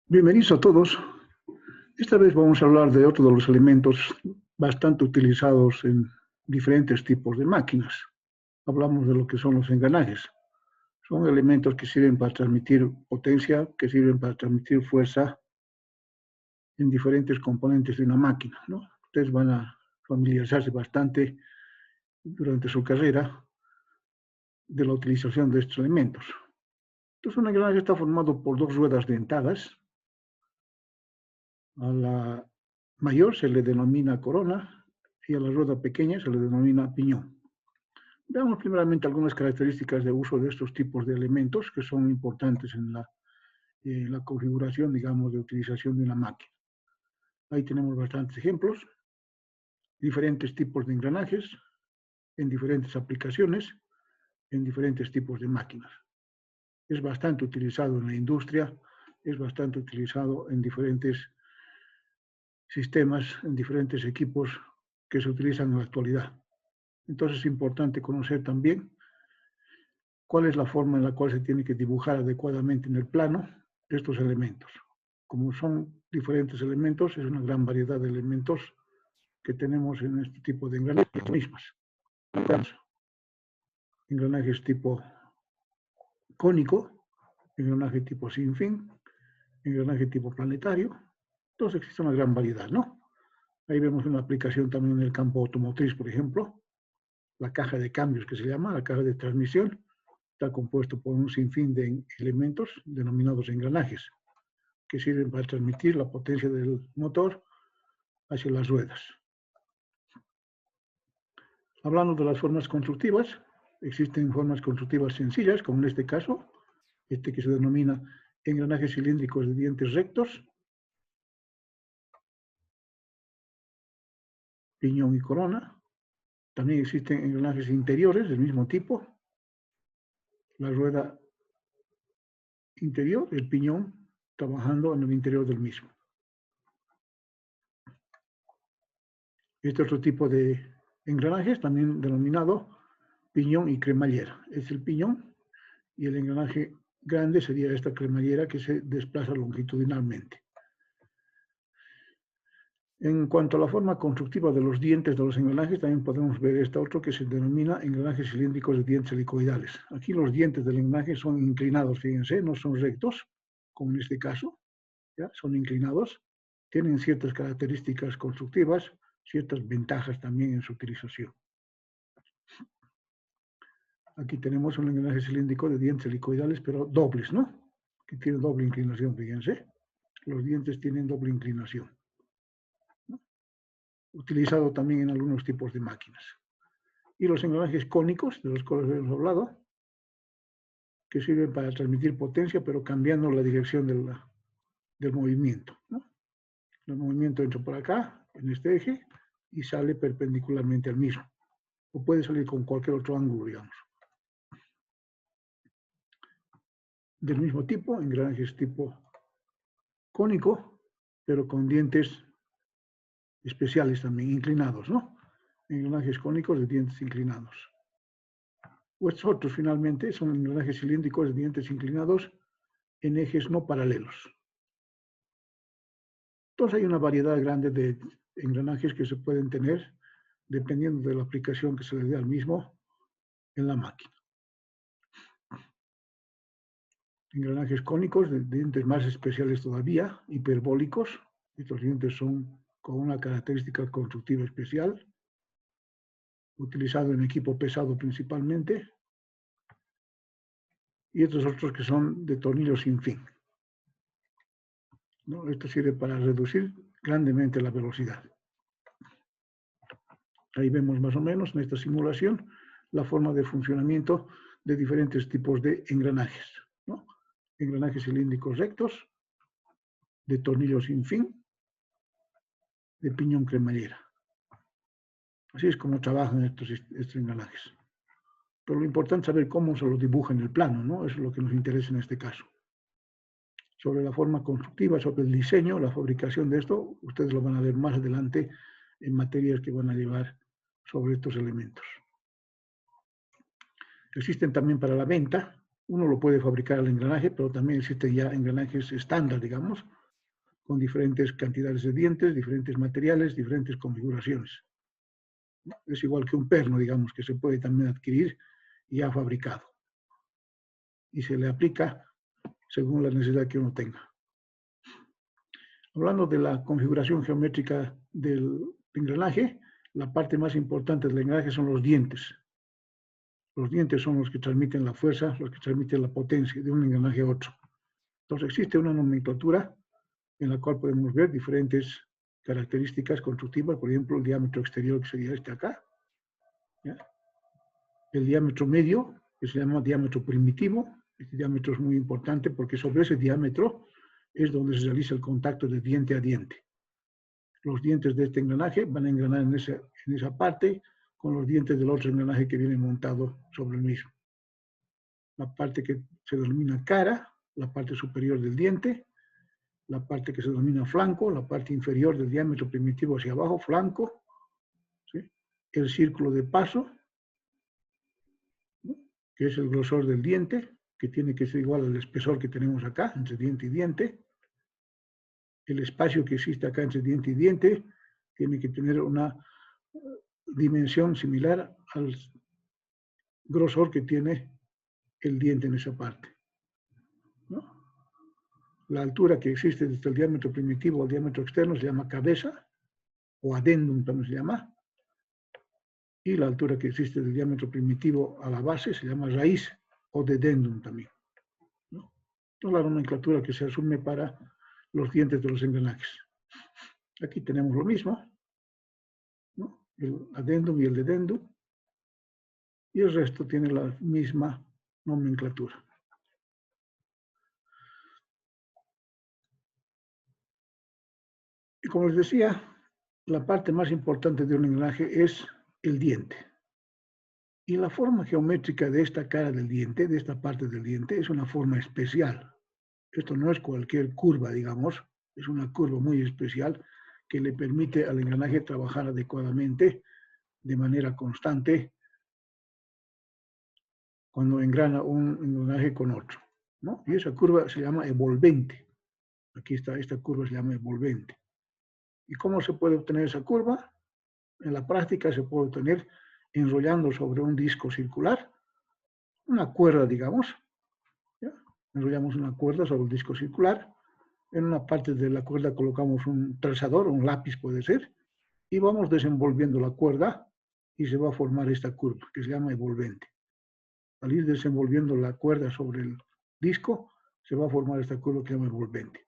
Bienvenidos a todos. Esta vez vamos a hablar de otro de los elementos bastante utilizados en diferentes tipos de máquinas. Hablamos de lo que son los engranajes. Son elementos que sirven para transmitir potencia, que sirven para transmitir fuerza en diferentes componentes de una máquina, ¿no? Ustedes van a familiarizarse bastante durante su carrera de la utilización de estos elementos. Entonces, un engranaje está formado por dos ruedas dentadas. A la mayor se le denomina corona y a la rueda pequeña se le denomina piñón. Veamos primeramente algunas características de uso de estos tipos de elementos que son importantes en la configuración, digamos, de utilización de una máquina. Ahí tenemos bastantes ejemplos, diferentes tipos de engranajes en diferentes aplicaciones, en diferentes tipos de máquinas. Es bastante utilizado en la industria, es bastante utilizado en diferentes sistemas, en diferentes equipos que se utilizan en la actualidad. Entonces es importante conocer también cuál es la forma en la cual se tiene que dibujar adecuadamente en el plano estos elementos. Como son diferentes elementos, es una gran variedad de elementos que tenemos en este tipo de engranajes mismas. Engranajes tipo cónico, engranaje tipo sin fin, engranaje tipo planetario. Entonces existe una gran variedad, ¿no? Ahí vemos una aplicación también en el campo automotriz, por ejemplo, la caja de cambios que se llama, la caja de transmisión, está compuesto por un sinfín de elementos denominados engranajes, que sirven para transmitir la potencia del motor hacia las ruedas. Hablando de las formas constructivas, existen formas constructivas sencillas, como en este caso, que se denomina engranajes cilíndricos de dientes rectos, piñón y corona. También existen engranajes interiores del mismo tipo, la rueda interior, el piñón, trabajando en el interior del mismo. Este otro tipo de engranajes, también denominado piñón y cremallera. Es el piñón y el engranaje grande sería esta cremallera que se desplaza longitudinalmente. En cuanto a la forma constructiva de los dientes de los engranajes, también podemos ver este otro que se denomina engranajes cilíndricos de dientes helicoidales. Aquí los dientes del engranaje son inclinados, fíjense, no son rectos, como en este caso, ¿ya? Son inclinados, tienen ciertas características constructivas, ciertas ventajas también en su utilización. Aquí tenemos un engranaje cilíndrico de dientes helicoidales, pero dobles, ¿no? Que tiene doble inclinación, fíjense. Los dientes tienen doble inclinación, ¿no? Utilizado también en algunos tipos de máquinas. Y los engranajes cónicos, de los cuales hemos hablado, que sirven para transmitir potencia, pero cambiando la dirección del movimiento, ¿no? El movimiento entra por acá, en este eje, y sale perpendicularmente al mismo. O puede salir con cualquier otro ángulo, digamos. Del mismo tipo, engranajes tipo cónico, pero con dientes especiales también, inclinados, ¿no? Engranajes cónicos de dientes inclinados. Estos otros, finalmente, son engranajes cilíndricos de dientes inclinados en ejes no paralelos. Entonces hay una variedad grande de engranajes que se pueden tener dependiendo de la aplicación que se le dé al mismo en la máquina. Engranajes cónicos de dientes más especiales todavía, hiperbólicos. Estos dientes son con una característica constructiva especial, utilizado en equipo pesado principalmente, y estos otros que son de tornillos sin fin, ¿no? Esto sirve para reducir grandemente la velocidad. Ahí vemos más o menos en esta simulación la forma de funcionamiento de diferentes tipos de engranajes, ¿no? Engranajes cilíndricos rectos, de tornillos sin fin, de piñón cremallera. Así es como trabajan estos engranajes. Pero lo importante es saber cómo se los dibuja en el plano, ¿no? Eso es lo que nos interesa en este caso. Sobre la forma constructiva, sobre el diseño, la fabricación de esto, ustedes lo van a ver más adelante en materias que van a llevar sobre estos elementos. Existen también para la venta Uno lo puede fabricar el engranaje, pero también existen ya engranajes estándar, digamos, con diferentes cantidades de dientes, diferentes materiales, diferentes configuraciones. Es igual que un perno, digamos, que se puede también adquirir ya fabricado. Y se le aplica según la necesidad que uno tenga. Hablando de la configuración geométrica del engranaje, la parte más importante del engranaje son los dientes. Los dientes son los que transmiten la fuerza, los que transmiten la potencia de un engranaje a otro. Entonces existe una nomenclatura en la cual podemos ver diferentes características constructivas, por ejemplo, el diámetro exterior, que sería este acá, ¿ya? El diámetro medio, que se llama diámetro primitivo. Este diámetro es muy importante porque sobre ese diámetro es donde se realiza el contacto de diente a diente. Los dientes de este engranaje van a engranar en esa parte con los dientes del otro engranaje que viene montado sobre el mismo. La parte que se denomina cara, la parte superior del diente, la parte que se denomina flanco, la parte inferior del diámetro primitivo hacia abajo, flanco, ¿sí? El círculo de paso, ¿no? Que es el grosor del diente, que tiene que ser igual al espesor que tenemos acá, entre diente y diente. El espacio que existe acá entre diente y diente tiene que tener una dimensión similar al grosor que tiene el diente en esa parte, ¿no? La altura que existe desde el diámetro primitivo al diámetro externo se llama cabeza, o adendum también se llama, y la altura que existe del diámetro primitivo a la base se llama raíz, o dedendum también, ¿no? Toda la nomenclatura que se asume para los dientes de los engranajes. Aquí tenemos lo mismo, ¿no? El adendum y el dedendum, y el resto tiene la misma nomenclatura. Y como les decía, la parte más importante de un engranaje es el diente. Y la forma geométrica de esta cara del diente, de esta parte del diente, es una forma especial. Esto no es cualquier curva, digamos, es una curva muy especial que le permite al engranaje trabajar adecuadamente, de manera constante, cuando engrana un engranaje con otro, ¿no? Y esa curva se llama evolvente. Aquí está, esta curva se llama evolvente. ¿Y cómo se puede obtener esa curva? En la práctica se puede obtener enrollando sobre un disco circular, una cuerda, digamos, ¿ya? Enrollamos una cuerda sobre el disco circular, en una parte de la cuerda colocamos un trazador, un lápiz puede ser, y vamos desenvolviendo la cuerda y se va a formar esta curva, que se llama evolvente. Al ir desenvolviendo la cuerda sobre el disco, se va a formar esta curva que se llama evolvente.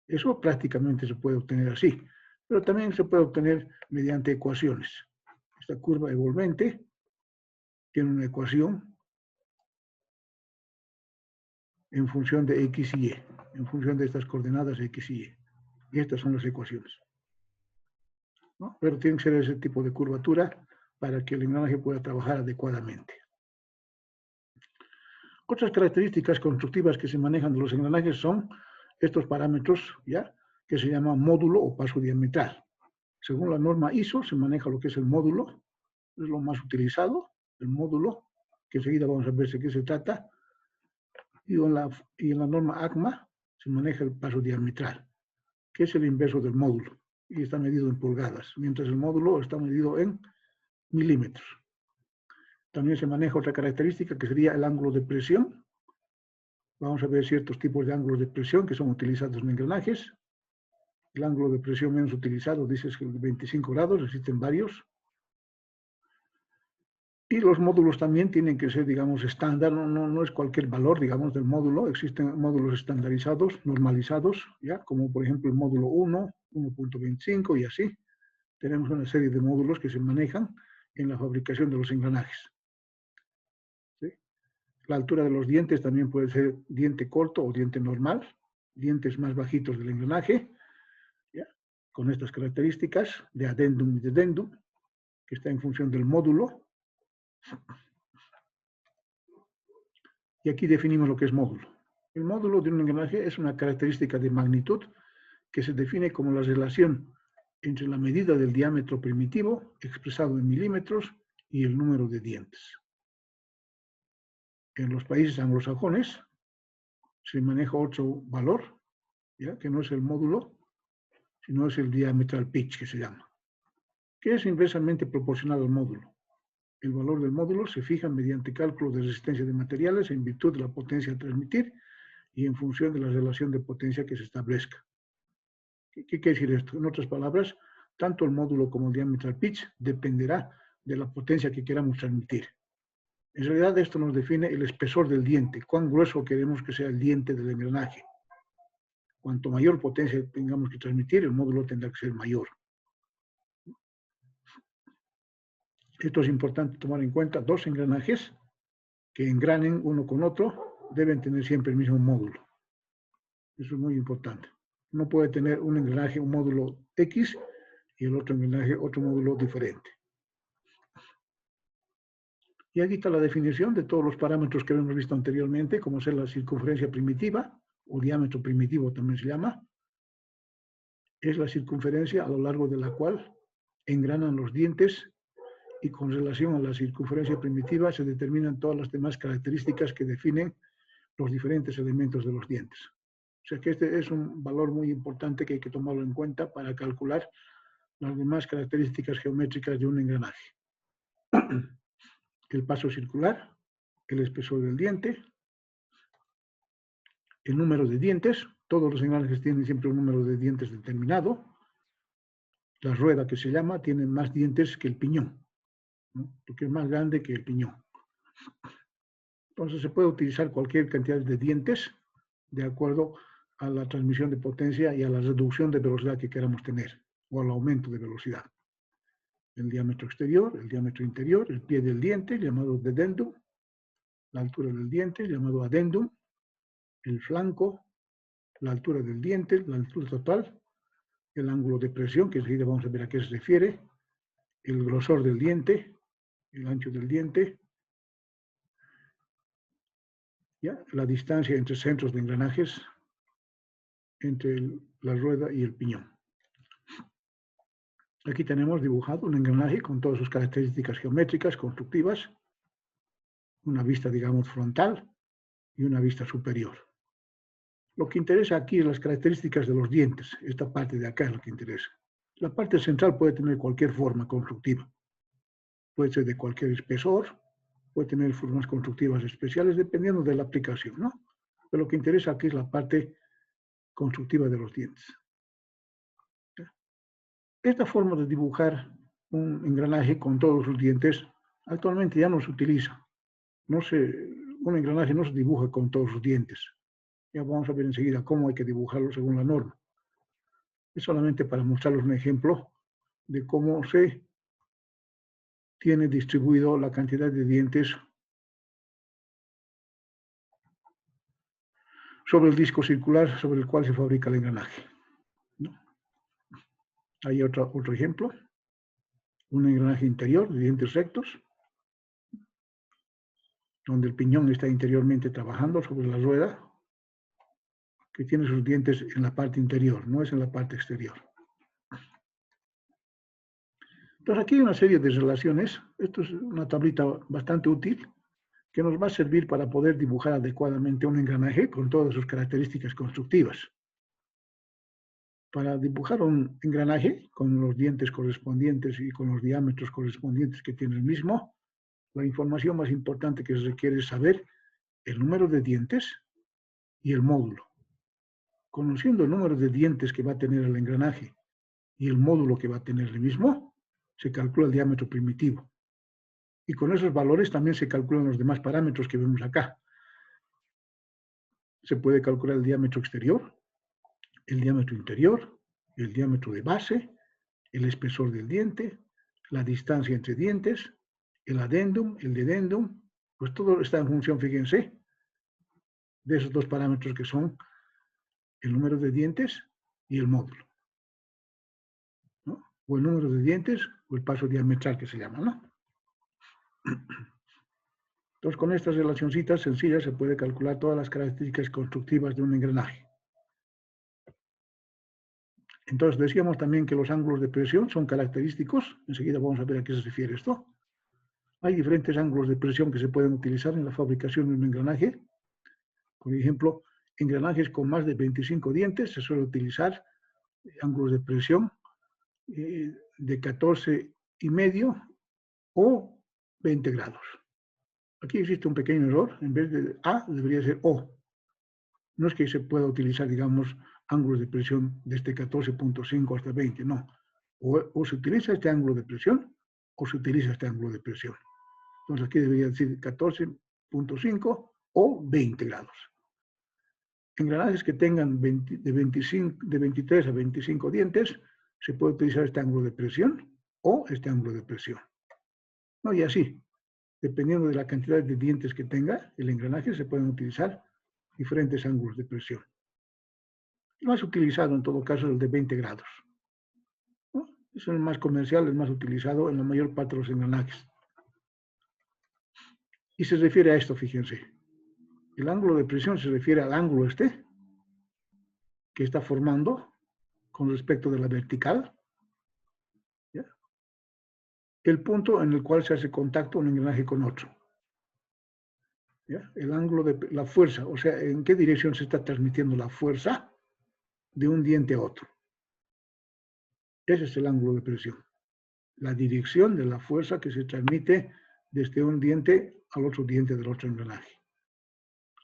Eso prácticamente se puede obtener así, pero también se puede obtener mediante ecuaciones. Esta curva evolvente tiene una ecuación en función de X y Y, en función de estas coordenadas X y Y. Y estas son las ecuaciones, ¿no? Pero tiene que ser ese tipo de curvatura para que el engranaje pueda trabajar adecuadamente. Otras características constructivas que se manejan de los engranajes son estos parámetros, ¿ya? Que se llaman módulo o paso diametral. Según la norma ISO se maneja lo que es el módulo, es lo más utilizado, el módulo, que enseguida vamos a ver de qué se trata, y en la norma ACMA se maneja el paso diametral, que es el inverso del módulo, y está medido en pulgadas, mientras el módulo está medido en milímetros. También se maneja otra característica que sería el ángulo de presión. Vamos a ver ciertos tipos de ángulos de presión que son utilizados en engranajes. El ángulo de presión menos utilizado dice que es de 25 grados, existen varios. Y los módulos también tienen que ser, digamos, estándar, no es cualquier valor, digamos, del módulo. Existen módulos estandarizados, normalizados, ¿ya? Como por ejemplo el módulo 1, 1.25 y así. Tenemos una serie de módulos que se manejan en la fabricación de los engranajes, ¿sí? La altura de los dientes también puede ser diente corto o diente normal, dientes más bajitos del engranaje, ¿ya? Con estas características de adendum y dedendum, que está en función del módulo. Y aquí definimos lo que es módulo. El módulo de un engranaje es una característica de magnitud que se define como la relación entre la medida del diámetro primitivo, expresado en milímetros, y el número de dientes. En los países anglosajones se maneja otro valor, ¿ya? Que no es el módulo, sino es el diametral pitch, que se llama, que es inversamente proporcional al módulo. El valor del módulo se fija mediante cálculo de resistencia de materiales en virtud de la potencia a transmitir y en función de la relación de potencia que se establezca. ¿Qué quiere decir esto? En otras palabras, tanto el módulo como el diametral pitch dependerá de la potencia que queramos transmitir. En realidad esto nos define el espesor del diente, cuán grueso queremos que sea el diente del engranaje. Cuanto mayor potencia tengamos que transmitir, el módulo tendrá que ser mayor. Esto es importante tomar en cuenta. Dos engranajes que engranen uno con otro deben tener siempre el mismo módulo. Eso es muy importante. No puede tener un engranaje un módulo X y el otro engranaje otro módulo diferente. Y aquí está la definición de todos los parámetros que hemos visto anteriormente, como ser la circunferencia primitiva, o diámetro primitivo también se llama. Es la circunferencia a lo largo de la cual engranan los dientes, y con relación a la circunferencia primitiva se determinan todas las demás características que definen los diferentes elementos de los dientes. O sea que este es un valor muy importante que hay que tomarlo en cuenta para calcular las demás características geométricas de un engranaje. El paso circular, el espesor del diente, el número de dientes. Todos los engranajes tienen siempre un número de dientes determinado. La rueda, que se llama, tiene más dientes que el piñón, ¿no? Porque es más grande que el piñón. Entonces se puede utilizar cualquier cantidad de dientes de acuerdo a la transmisión de potencia y a la reducción de velocidad que queramos tener, o al aumento de velocidad. El diámetro exterior, el diámetro interior, el pie del diente, llamado dedendum, la altura del diente, llamado adendum, el flanco, la altura del diente, la altura total, el ángulo de presión, que enseguida vamos a ver a qué se refiere, el grosor del diente, el ancho del diente, ¿ya? La distancia entre centros de engranajes, entre la rueda y el piñón. Aquí tenemos dibujado un engranaje con todas sus características geométricas, constructivas, una vista, digamos, frontal y una vista superior. Lo que interesa aquí es las características de los dientes. Esta parte de acá es lo que interesa. La parte central puede tener cualquier forma constructiva. Puede ser de cualquier espesor, puede tener formas constructivas especiales dependiendo de la aplicación, ¿no? Pero lo que interesa aquí es la parte constructiva de los dientes. Esta forma de dibujar un engranaje con todos sus dientes actualmente ya no se utiliza. Un engranaje no se dibuja con todos sus dientes. Ya vamos a ver enseguida cómo hay que dibujarlo según la norma. Es solamente para mostrarles un ejemplo de cómo se tiene distribuido la cantidad de dientes sobre el disco circular sobre el cual se fabrica el engranaje, ¿no? Hay otro ejemplo, un engranaje interior de dientes rectos, donde el piñón está interiormente trabajando sobre la rueda, que tiene sus dientes en la parte interior, no es en la parte exterior. Entonces aquí hay una serie de relaciones. Esto es una tablita bastante útil que nos va a servir para poder dibujar adecuadamente un engranaje con todas sus características constructivas. Para dibujar un engranaje con los dientes correspondientes y con los diámetros correspondientes que tiene el mismo, la información más importante que se requiere es saber el número de dientes y el módulo. Conociendo el número de dientes que va a tener el engranaje y el módulo que va a tener el mismo, se calcula el diámetro primitivo. Y con esos valores también se calculan los demás parámetros que vemos acá. Se puede calcular el diámetro exterior, el diámetro interior, el diámetro de base, el espesor del diente, la distancia entre dientes, el adendum, el dedendum, pues todo está en función, fíjense, de esos dos parámetros que son el número de dientes y el módulo, ¿no? O el número de dientes o el paso diametral que se llama, ¿no? Entonces, con estas relacioncitas sencillas se puede calcular todas las características constructivas de un engranaje. Entonces, decíamos también que los ángulos de presión son característicos. Enseguida vamos a ver a qué se refiere esto. Hay diferentes ángulos de presión que se pueden utilizar en la fabricación de un engranaje. Por ejemplo, engranajes con más de 25 dientes se suele utilizar ángulos de presión de 14,5 o 20 grados. Aquí existe un pequeño error, en vez de A debería ser O. No es que se pueda utilizar, digamos, ángulos de presión desde 14,5 hasta 20, no. O se utiliza este ángulo de presión o se utiliza este ángulo de presión. Entonces aquí debería decir 14,5 o 20 grados. Engranajes que tengan de 23 a 25 dientes, se puede utilizar este ángulo de presión o este ángulo de presión. No, y así, dependiendo de la cantidad de dientes que tenga el engranaje, se pueden utilizar diferentes ángulos de presión. El más utilizado en todo caso es el de 20 grados. ¿No? Es el más comercial, el más utilizado en la mayor parte de los engranajes. Y se refiere a esto, fíjense. El ángulo de presión se refiere al ángulo este que está formando con respecto de la vertical. ¿Ya? El punto en el cual se hace contacto un engranaje con otro. ¿Ya? El ángulo de la fuerza, o sea, en qué dirección se está transmitiendo la fuerza de un diente a otro. Ese es el ángulo de presión. La dirección de la fuerza que se transmite desde un diente al otro diente del otro engranaje.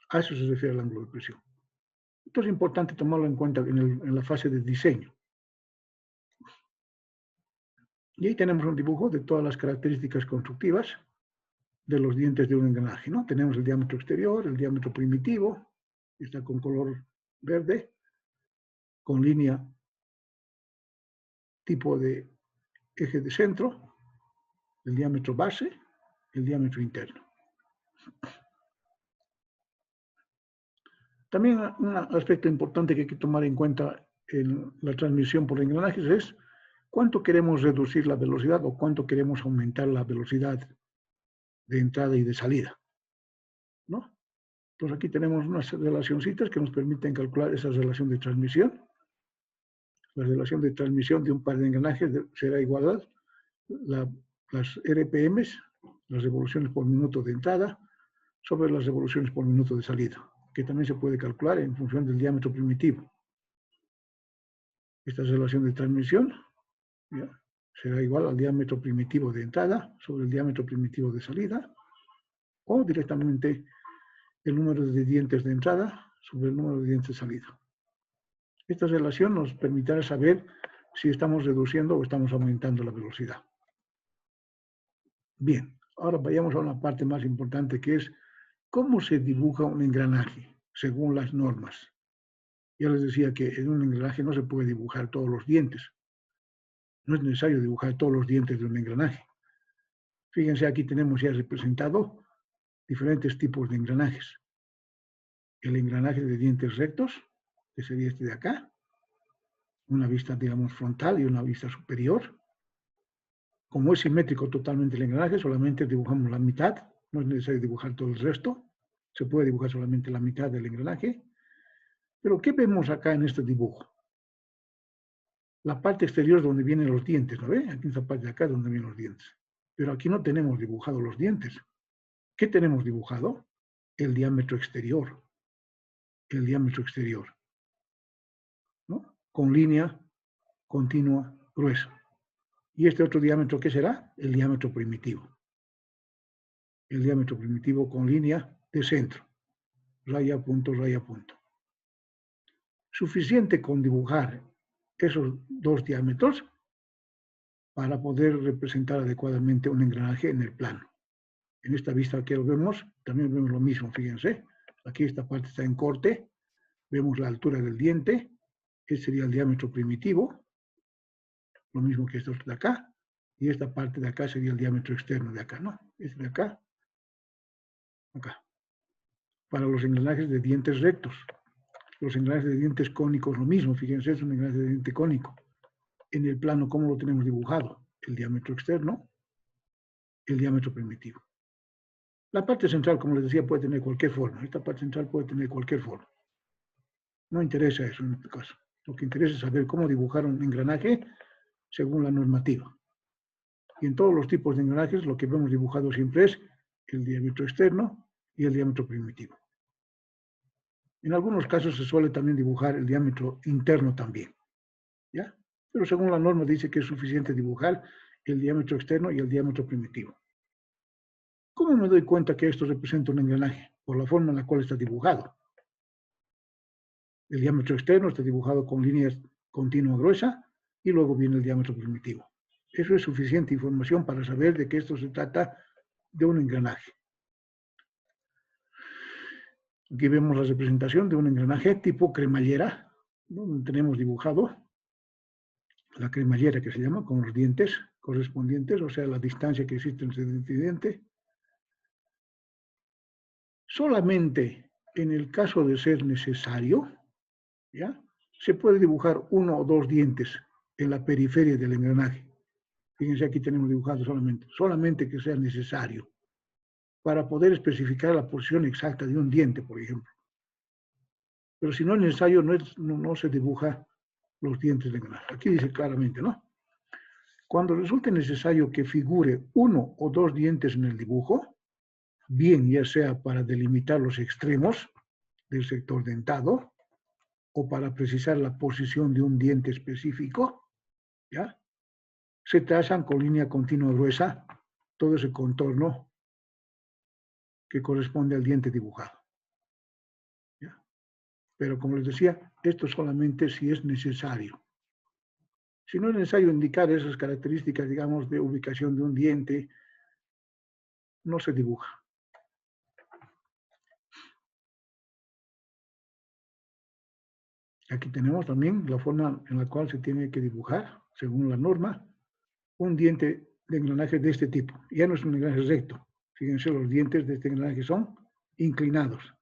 A eso se refiere el ángulo de presión. Esto es importante tomarlo en cuenta en la fase de diseño. Y ahí tenemos un dibujo de todas las características constructivas de los dientes de un engranaje, ¿no? Tenemos el diámetro exterior, el diámetro primitivo, está con color verde, con línea tipo de eje de centro, el diámetro base, el diámetro interno. También un aspecto importante que hay que tomar en cuenta en la transmisión por engranajes es cuánto queremos reducir la velocidad o cuánto queremos aumentar la velocidad de entrada y de salida, ¿no? Entonces aquí tenemos unas relacioncitas que nos permiten calcular esa relación de transmisión. La relación de transmisión de un par de engranajes será igual a las RPMs, las revoluciones por minuto de entrada, sobre las revoluciones por minuto de salida, que también se puede calcular en función del diámetro primitivo. Esta relación de transmisión, ¿ya?, será igual al diámetro primitivo de entrada sobre el diámetro primitivo de salida, o directamente el número de dientes de entrada sobre el número de dientes de salida. Esta relación nos permitirá saber si estamos reduciendo o estamos aumentando la velocidad. Bien, ahora vayamos a una parte más importante, que es cómo se dibuja un engranaje según las normas. Ya les decía que en un engranaje no se puede dibujar todos los dientes. No es necesario dibujar todos los dientes de un engranaje. Fíjense, aquí tenemos ya representado diferentes tipos de engranajes. El engranaje de dientes rectos, que sería este de acá, una vista, digamos, frontal y una vista superior. Como es simétrico totalmente el engranaje, solamente dibujamos la mitad, no es necesario dibujar todo el resto, se puede dibujar solamente la mitad del engranaje. Pero ¿qué vemos acá en este dibujo? La parte exterior donde vienen los dientes, ¿no ve? Aquí en esta parte de acá es donde vienen los dientes. Pero aquí no tenemos dibujado los dientes. ¿Qué tenemos dibujado? El diámetro exterior. El diámetro exterior, ¿no? Con línea continua gruesa. ¿Y este otro diámetro qué será? El diámetro primitivo. El diámetro primitivo con línea de centro. Raya, punto, raya, punto. Suficiente con dibujar esos dos diámetros para poder representar adecuadamente un engranaje en el plano. En esta vista que lo vemos, también vemos lo mismo, fíjense. Aquí esta parte está en corte, vemos la altura del diente, este sería el diámetro primitivo, lo mismo que esto de acá, y esta parte de acá sería el diámetro externo de acá, ¿no? Este de acá, acá. Para los engranajes de dientes rectos. Los engranajes de dientes cónicos lo mismo, fíjense, es un engranaje de diente cónico. En el plano, ¿cómo lo tenemos dibujado? El diámetro externo, el diámetro primitivo. La parte central, como les decía, puede tener cualquier forma. Esta parte central puede tener cualquier forma. No interesa eso en este caso. Lo que interesa es saber cómo dibujar un engranaje según la normativa. Y en todos los tipos de engranajes lo que vemos dibujado siempre es el diámetro externo y el diámetro primitivo. En algunos casos se suele también dibujar el diámetro interno también, ¿ya? Pero según la norma dice que es suficiente dibujar el diámetro externo y el diámetro primitivo. ¿Cómo me doy cuenta que esto representa un engranaje? Por la forma en la cual está dibujado. El diámetro externo está dibujado con líneas continua gruesa y luego viene el diámetro primitivo. Eso es suficiente información para saber de que esto se trata de un engranaje. Aquí vemos la representación de un engranaje tipo cremallera, donde tenemos dibujado la cremallera que se llama, con los dientes correspondientes, o sea, la distancia que existe entre diente y diente. Solamente en el caso de ser necesario, ¿ya?, se puede dibujar uno o dos dientes en la periferia del engranaje. Fíjense, aquí tenemos dibujado solamente que sea necesario, para poder especificar la posición exacta de un diente, por ejemplo. Pero si no es necesario, no se dibuja los dientes del engranaje. Aquí dice claramente, ¿no? Cuando resulte necesario que figure uno o dos dientes en el dibujo, bien ya sea para delimitar los extremos del sector dentado o para precisar la posición de un diente específico, ¿ya?, se trazan con línea continua gruesa todo ese contorno que corresponde al diente dibujado, ¿ya? Pero como les decía, esto solamente si es necesario. Si no es necesario indicar esas características, digamos, de ubicación de un diente, no se dibuja. Aquí tenemos también la forma en la cual se tiene que dibujar, según la norma, un diente de engranaje de este tipo. Ya no es un engranaje recto. Fíjense, los dientes de este engranaje son inclinados.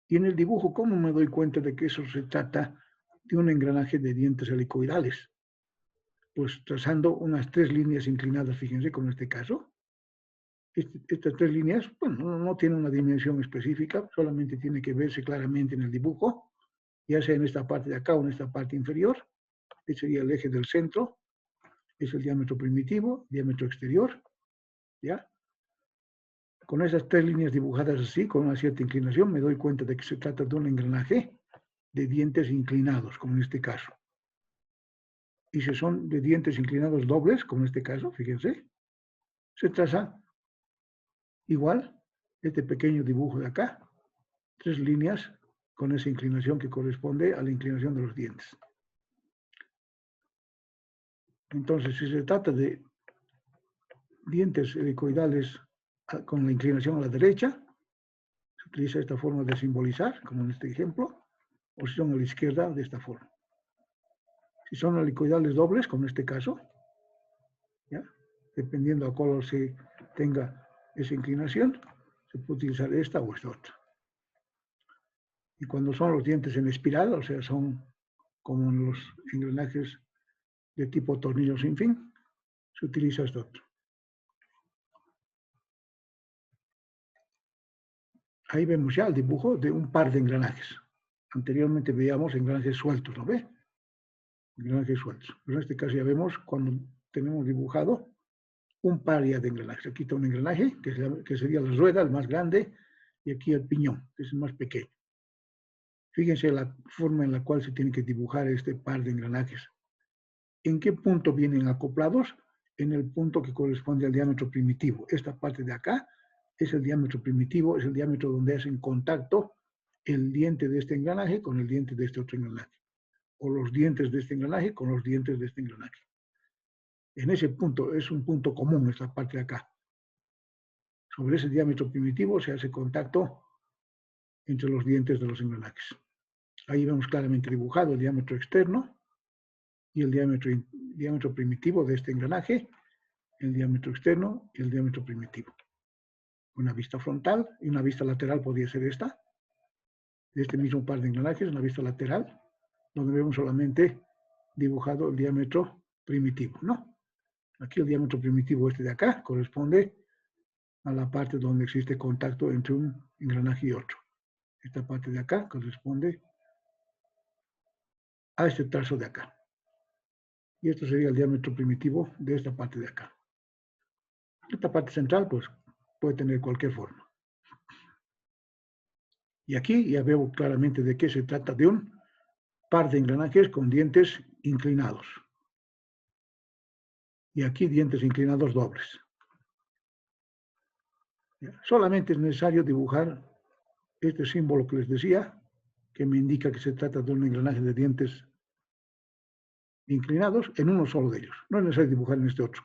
Y en el dibujo, ¿cómo me doy cuenta de que eso se trata de un engranaje de dientes helicoidales? Pues trazando unas 3 líneas inclinadas, fíjense, como en este caso. Estas 3 líneas, bueno, no tienen una dimensión específica, solamente tiene que verse claramente en el dibujo, ya sea en esta parte de acá o en esta parte inferior. Este sería el eje del centro, es el diámetro primitivo, diámetro exterior, ¿ya? Con esas 3 líneas dibujadas así, con una cierta inclinación, me doy cuenta de que se trata de un engranaje de dientes inclinados, como en este caso. Y si son de dientes inclinados dobles, como en este caso, fíjense, se traza igual este pequeño dibujo de acá, 3 líneas con esa inclinación que corresponde a la inclinación de los dientes. Entonces, si se trata de dientes helicoidales con la inclinación a la derecha, se utiliza esta forma de simbolizar, como en este ejemplo, o si son a la izquierda, de esta forma. Si son helicoidales dobles, como en este caso, ¿ya?, dependiendo a cuál se tenga esa inclinación, se puede utilizar esta o esta otra. Y cuando son los dientes en espiral, o sea, son como en los engranajes de tipo tornillo sin fin, se utiliza esto otro. Ahí vemos ya el dibujo de un par de engranajes. Anteriormente veíamos engranajes sueltos, ¿no ve? Engranajes sueltos. Pero en este caso ya vemos cuando tenemos dibujado un par ya de engranajes. Aquí está un engranaje, que sería la rueda, el más grande, y aquí el piñón, que es el más pequeño. Fíjense la forma en la cual se tiene que dibujar este par de engranajes. ¿En qué punto vienen acoplados? En el punto que corresponde al diámetro primitivo. Esta parte de acá es el diámetro primitivo, es el diámetro donde hacen contacto el diente de este engranaje con el diente de este otro engranaje, o los dientes de este engranaje con los dientes de este engranaje. En ese punto, es un punto común esta parte de acá. Sobre ese diámetro primitivo se hace contacto entre los dientes de los engranajes. Ahí vemos claramente dibujado el diámetro externo y el diámetro primitivo de este engranaje, el diámetro externo y el diámetro primitivo. Una vista frontal y una vista lateral podría ser esta, de este mismo par de engranajes, una vista lateral, donde vemos solamente dibujado el diámetro primitivo, ¿no? Aquí el diámetro primitivo este de acá corresponde a la parte donde existe contacto entre un engranaje y otro. Esta parte de acá corresponde a este trazo de acá. Y esto sería el diámetro primitivo de esta parte de acá. Esta parte central, pues, puede tener cualquier forma. Y aquí ya veo claramente de qué se trata, de un par de engranajes con dientes inclinados. Y aquí dientes inclinados dobles. Solamente es necesario dibujar este símbolo que les decía, que me indica que se trata de un engranaje de dientes inclinados en uno solo de ellos. No es necesario dibujar en este otro,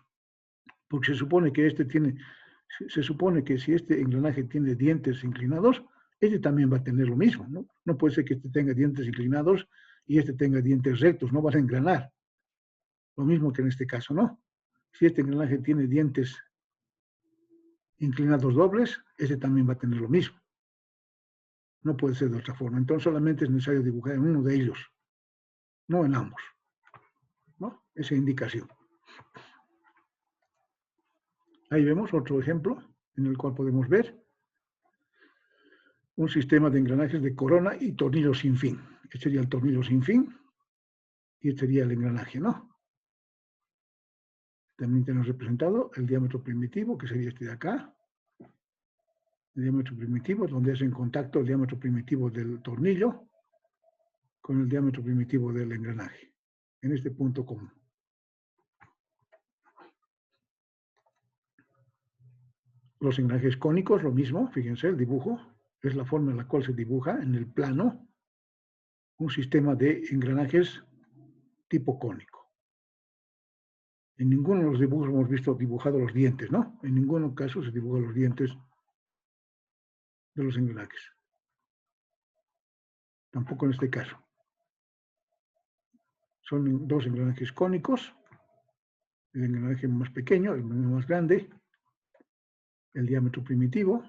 porque se supone que si este engranaje tiene dientes inclinados, este también va a tener lo mismo, ¿no? No puede ser que este tenga dientes inclinados y este tenga dientes rectos, no van a engranar. Lo mismo que en este caso, ¿no? Si este engranaje tiene dientes inclinados dobles, este también va a tener lo mismo. No puede ser de otra forma. Entonces solamente es necesario dibujar en uno de ellos, no en ambos, ¿no? Esa indicación. Ahí vemos otro ejemplo en el cual podemos ver un sistema de engranajes de corona y tornillo sin fin. Este sería el tornillo sin fin y este sería el engranaje, ¿no? También tenemos representado el diámetro primitivo, que sería este de acá. El diámetro primitivo, donde es en contacto el diámetro primitivo del tornillo con el diámetro primitivo del engranaje, en este punto común. Los engranajes cónicos, lo mismo, fíjense, el dibujo es la forma en la cual se dibuja en el plano un sistema de engranajes tipo cónico. En ninguno de los dibujos hemos visto dibujados los dientes, ¿no? En ningún caso se dibujan los dientes de los engranajes. Tampoco en este caso. Son dos engranajes cónicos, el engranaje más pequeño, el más grande, el diámetro primitivo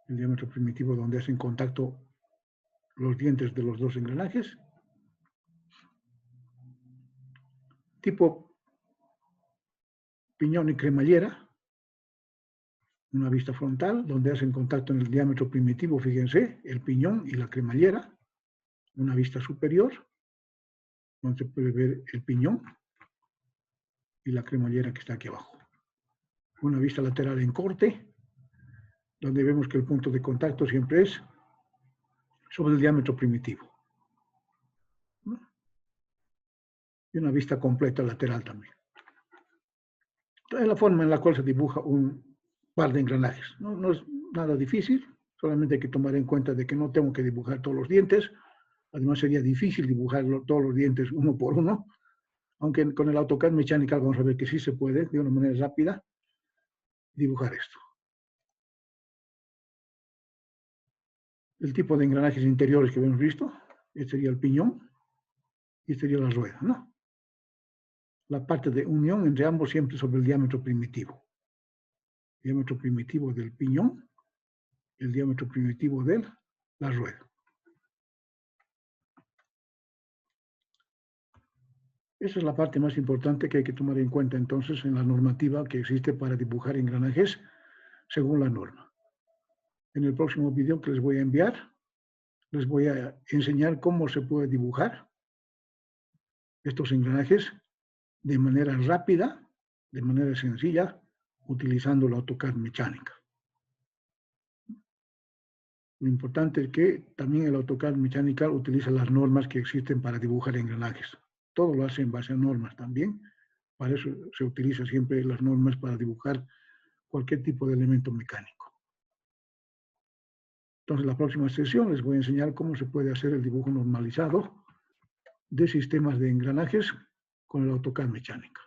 donde hacen contacto los dientes de los dos engranajes, tipo piñón y cremallera, una vista frontal donde hacen contacto en el diámetro primitivo, fíjense, el piñón y la cremallera, una vista superior, donde se puede ver el piñón y la cremallera que está aquí abajo. Una vista lateral en corte, donde vemos que el punto de contacto siempre es sobre el diámetro primitivo. Y una vista completa lateral también. Es la forma en la cual se dibuja un par de engranajes. No es nada difícil, solamente hay que tomar en cuenta de que no tengo que dibujar todos los dientes. Además sería difícil dibujar todos los dientes uno por uno, aunque con el AutoCAD Mechanical vamos a ver que sí se puede, de una manera rápida, dibujar esto. El tipo de engranajes interiores que hemos visto, este sería el piñón y este sería la rueda, ¿no? La parte de unión entre ambos siempre sobre el diámetro primitivo. Diámetro primitivo del piñón, el diámetro primitivo de la rueda. Esa es la parte más importante que hay que tomar en cuenta entonces en la normativa que existe para dibujar engranajes según la norma. En el próximo video que les voy a enviar, les voy a enseñar cómo se puede dibujar estos engranajes de manera rápida, de manera sencilla, utilizando el AutoCAD Mechanical. Lo importante es que también el AutoCAD Mechanical utiliza las normas que existen para dibujar engranajes. Todo lo hace en base a normas también. Para eso se utiliza siempre las normas para dibujar cualquier tipo de elemento mecánico. Entonces, en la próxima sesión les voy a enseñar cómo se puede hacer el dibujo normalizado de sistemas de engranajes con el AutoCAD Mechanical.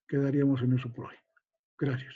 Quedaríamos en eso por hoy. Gracias.